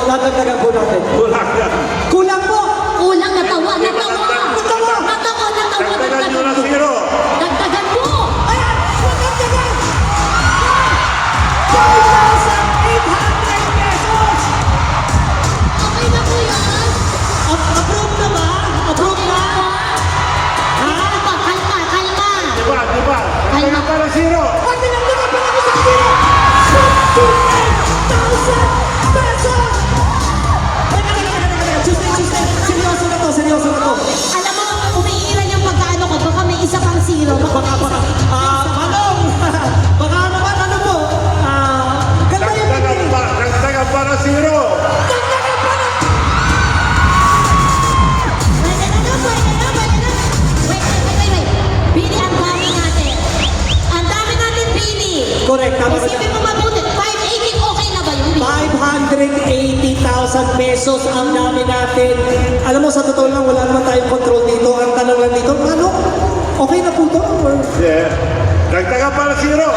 Dadagdagan po natin. Kulang yan. Kulang po! Kulang, natawa. Dagdagan nyo na zero. Dagdagan mo. Ayan! Dadagdagan! 5,800 pesos! Okay na po yan. Approve na ba? Approve na? Ha? Kalma. Diba? Dagdagan para zero. At dinagdagan pa namin sa kanila! 58,000 pesos! Teka. Tuesday. Seryoso na to. Alam mo, umiiral yung pagkaano ko. Baka may isa pang zero. Baka. Manong! Baka naman ano po? Ganda yung Dagdagan para zero. Pwede na. Wait. Bini, ang dami natin. Bini. Correct, tama ba Isipin mo mabuti. 580, okay na ba yun? 580,000 pesos ang dami natin. Alam mo, sa totoo lang, wala naman tayong control dito. Ang tanong lang dito, ano? Okay na po to? Or... Yeah. Dagdagan para zero.